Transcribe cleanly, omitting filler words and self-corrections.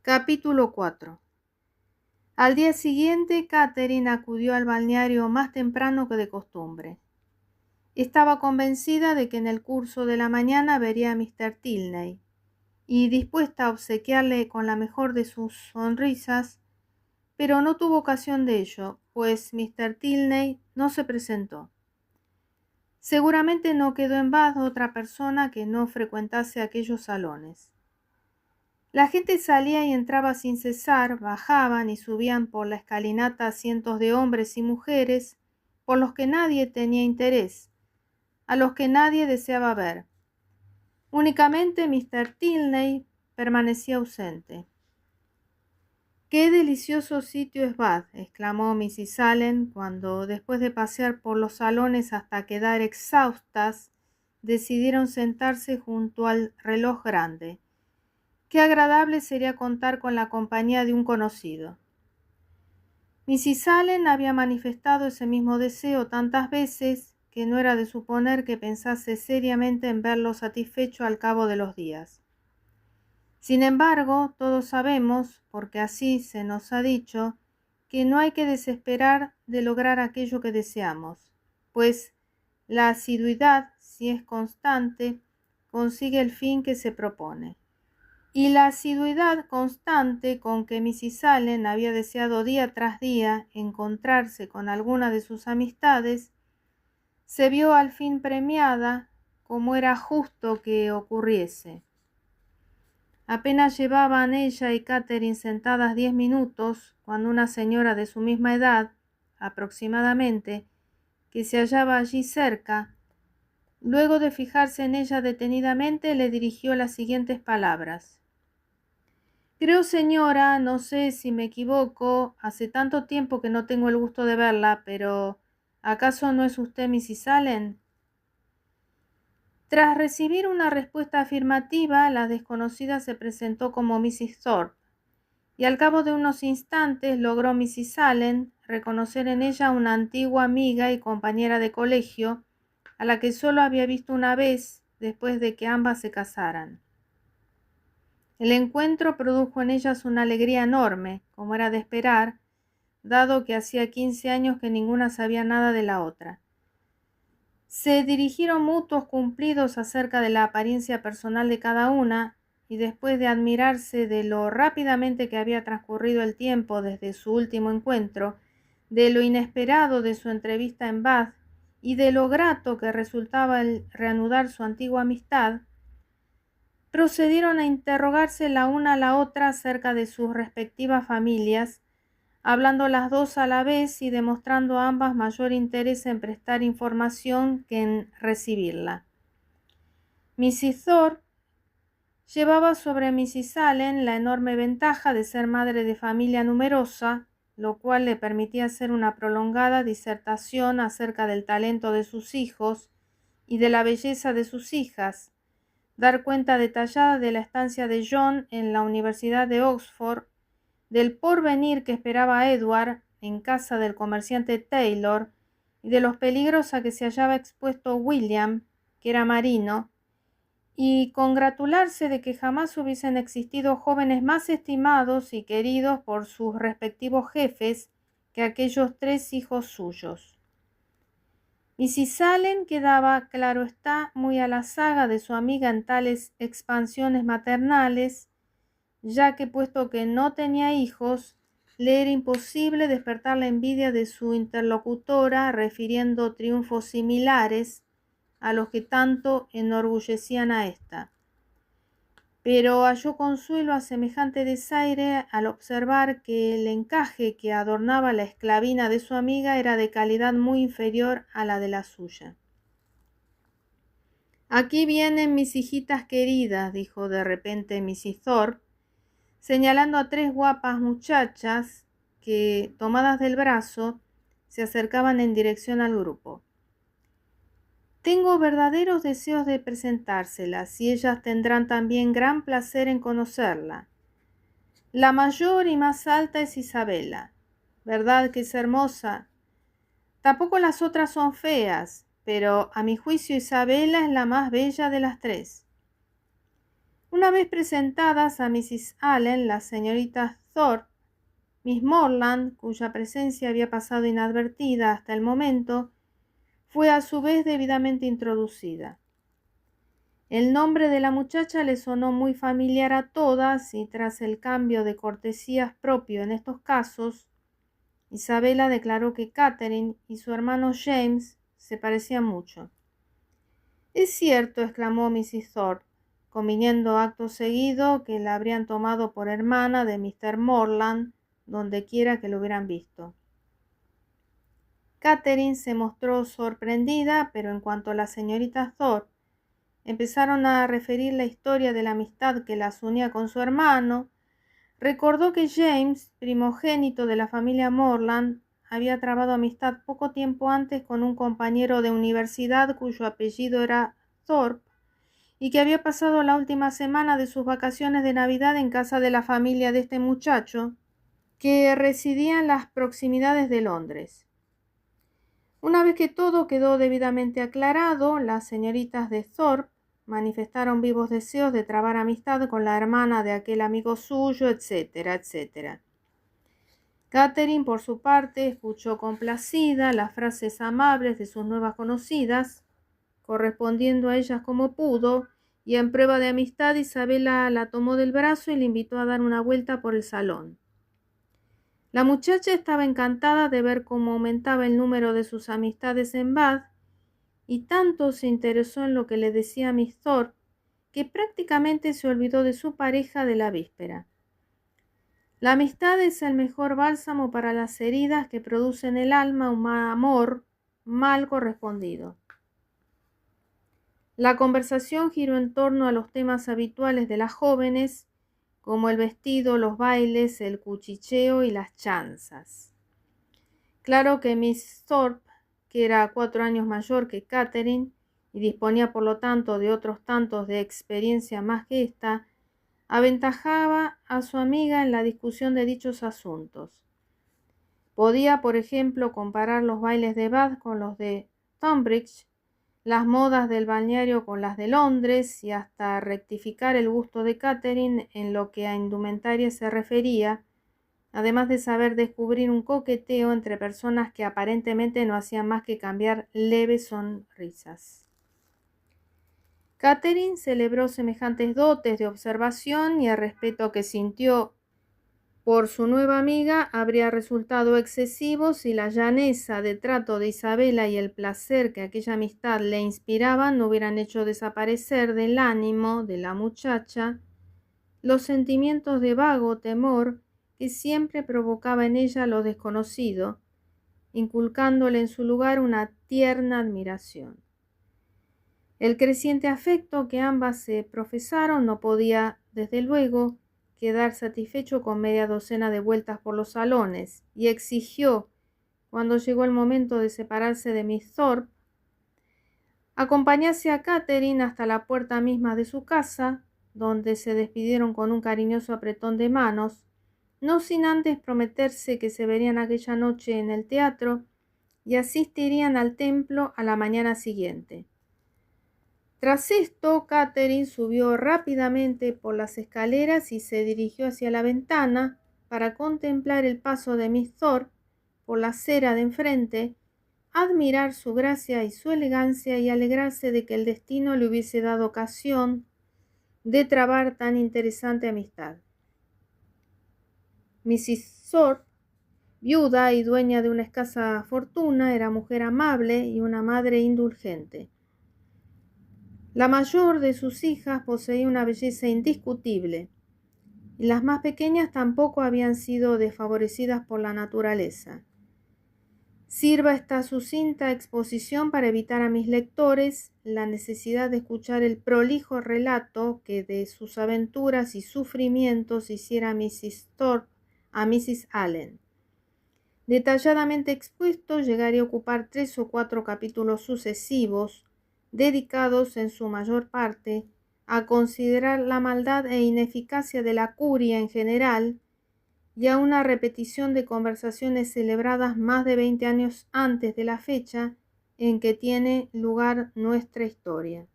Capítulo 4. Al día siguiente, Catherine acudió al balneario más temprano que de costumbre. Estaba convencida de que en el curso de la mañana vería a Mr. Tilney, y dispuesta a obsequiarle con la mejor de sus sonrisas, pero no tuvo ocasión de ello, pues Mr. Tilney no se presentó. Seguramente no quedó en Bath otra persona que no frecuentase aquellos salones. La gente salía y entraba sin cesar, bajaban y subían por la escalinata cientos de hombres y mujeres, por los que nadie tenía interés, a los que nadie deseaba ver. Únicamente Mr. Tilney permanecía ausente. «¡Qué delicioso sitio es Bath!», exclamó Mrs. Allen cuando, después de pasear por los salones hasta quedar exhaustas, decidieron sentarse junto al reloj grande. «Qué agradable sería contar con la compañía de un conocido». Mrs. Allen había manifestado ese mismo deseo tantas veces que no era de suponer que pensase seriamente en verlo satisfecho al cabo de los días. Sin embargo, todos sabemos, porque así se nos ha dicho, que no hay que desesperar de lograr aquello que deseamos, pues la asiduidad, si es constante, consigue el fin que se propone. Y la asiduidad constante con que Mrs. Allen había deseado día tras día encontrarse con alguna de sus amistades, se vio al fin premiada, como era justo que ocurriese. Apenas llevaban ella y Catherine sentadas 10 minutos, cuando una señora de su misma edad, aproximadamente, que se hallaba allí cerca, luego de fijarse en ella detenidamente, le dirigió las siguientes palabras. «Creo, señora, no sé si me equivoco, hace tanto tiempo que no tengo el gusto de verla, pero ¿acaso no es usted Mrs. Allen?». Tras recibir una respuesta afirmativa, la desconocida se presentó como Mrs. Thorpe, y al cabo de unos instantes logró Mrs. Allen reconocer en ella una antigua amiga y compañera de colegio, a la que solo había visto una vez después de que ambas se casaran. El encuentro produjo en ellas una alegría enorme, como era de esperar, dado que hacía 15 años que ninguna sabía nada de la otra. Se dirigieron mutuos cumplidos acerca de la apariencia personal de cada una, y después de admirarse de lo rápidamente que había transcurrido el tiempo desde su último encuentro, de lo inesperado de su entrevista en Bath y de lo grato que resultaba el reanudar su antigua amistad, procedieron a interrogarse la una a la otra acerca de sus respectivas familias, hablando las dos a la vez y demostrando ambas mayor interés en prestar información que en recibirla. Mrs. Thorpe llevaba sobre Mrs. Allen la enorme ventaja de ser madre de familia numerosa, lo cual le permitía hacer una prolongada disertación acerca del talento de sus hijos y de la belleza de sus hijas, dar cuenta detallada de la estancia de John en la Universidad de Oxford, del porvenir que esperaba Edward en casa del comerciante Taylor y de los peligros a que se hallaba expuesto William, que era marino, y congratularse de que jamás hubiesen existido jóvenes más estimados y queridos por sus respectivos jefes que aquellos 3 hijos suyos. Mrs. Allen quedaba, claro está, muy a la zaga de su amiga en tales expansiones maternales, ya que puesto que no tenía hijos, le era imposible despertar la envidia de su interlocutora refiriendo triunfos similares a los que tanto enorgullecían a ésta. Pero halló consuelo a semejante desaire al observar que el encaje que adornaba la esclavina de su amiga era de calidad muy inferior a la de la suya. «Aquí vienen mis hijitas queridas», dijo de repente Mrs. Thorpe, señalando a 3 guapas muchachas que, tomadas del brazo, se acercaban en dirección al grupo. «Tengo verdaderos deseos de presentárselas, y ellas tendrán también gran placer en conocerla. La mayor y más alta es Isabela. ¿Verdad que es hermosa? Tampoco las otras son feas, pero a mi juicio Isabela es la más bella de las 3. Una vez presentadas a Mrs. Allen, las señoritas Thorpe, Miss Morland, cuya presencia había pasado inadvertida hasta el momento, fue a su vez debidamente introducida. El nombre de la muchacha le sonó muy familiar a todas y tras el cambio de cortesías propio en estos casos, Isabela declaró que Catherine y su hermano James se parecían mucho. «Es cierto», exclamó Mrs. Thorpe, conviniendo acto seguido que la habrían tomado por hermana de Mr. Morland donde quiera que lo hubieran visto. Catherine se mostró sorprendida, pero en cuanto las señoritas Thorpe empezaron a referir la historia de la amistad que las unía con su hermano, recordó que James, primogénito de la familia Morland, había trabado amistad poco tiempo antes con un compañero de universidad cuyo apellido era Thorpe y que había pasado la última semana de sus vacaciones de Navidad en casa de la familia de este muchacho, que residía en las proximidades de Londres. Una vez que todo quedó debidamente aclarado, las señoritas de Thorpe manifestaron vivos deseos de trabar amistad con la hermana de aquel amigo suyo, etcétera, etcétera. Catherine, por su parte, escuchó complacida las frases amables de sus nuevas conocidas, correspondiendo a ellas como pudo, y en prueba de amistad Isabela la tomó del brazo y le invitó a dar una vuelta por el salón. La muchacha estaba encantada de ver cómo aumentaba el número de sus amistades en Bath y tanto se interesó en lo que le decía Miss Thorpe que prácticamente se olvidó de su pareja de la víspera. La amistad es el mejor bálsamo para las heridas que produce en el alma un amor mal correspondido. La conversación giró en torno a los temas habituales de las jóvenes, como el vestido, los bailes, el cuchicheo y las chanzas. Claro que Miss Thorpe, que era 4 años mayor que Catherine y disponía por lo tanto de otros tantos de experiencia más que ésta, aventajaba a su amiga en la discusión de dichos asuntos. Podía, por ejemplo, comparar los bailes de Bath con los de Tunbridge, las modas del balneario con las de Londres y hasta rectificar el gusto de Catherine en lo que a indumentaria se refería, además de saber descubrir un coqueteo entre personas que aparentemente no hacían más que cambiar leves sonrisas. Catherine celebró semejantes dotes de observación y el respeto que sintió por su nueva amiga habría resultado excesivo si la llaneza de trato de Isabela y el placer que aquella amistad le inspiraba no hubieran hecho desaparecer del ánimo de la muchacha los sentimientos de vago temor que siempre provocaba en ella lo desconocido, inculcándole en su lugar una tierna admiración. El creciente afecto que ambas se profesaron no podía, desde luego, quedar satisfecho con media docena de vueltas por los salones, y exigió, cuando llegó el momento de separarse de Miss Thorpe, acompañase a Catherine hasta la puerta misma de su casa, donde se despidieron con un cariñoso apretón de manos, no sin antes prometerse que se verían aquella noche en el teatro y asistirían al templo a la mañana siguiente. Tras esto, Catherine subió rápidamente por las escaleras y se dirigió hacia la ventana para contemplar el paso de Miss Thorpe por la acera de enfrente, admirar su gracia y su elegancia y alegrarse de que el destino le hubiese dado ocasión de trabar tan interesante amistad. Mrs. Thorpe, viuda y dueña de una escasa fortuna, era mujer amable y una madre indulgente. La mayor de sus hijas poseía una belleza indiscutible, y las más pequeñas tampoco habían sido desfavorecidas por la naturaleza. Sirva esta sucinta exposición para evitar a mis lectores la necesidad de escuchar el prolijo relato que de sus aventuras y sufrimientos hiciera Mrs. Thorpe a Mrs. Allen. Detalladamente expuesto, llegaría a ocupar 3 o 4 capítulos sucesivos, dedicados en su mayor parte a considerar la maldad e ineficacia de la curia en general y a una repetición de conversaciones celebradas más de 20 años antes de la fecha en que tiene lugar nuestra historia.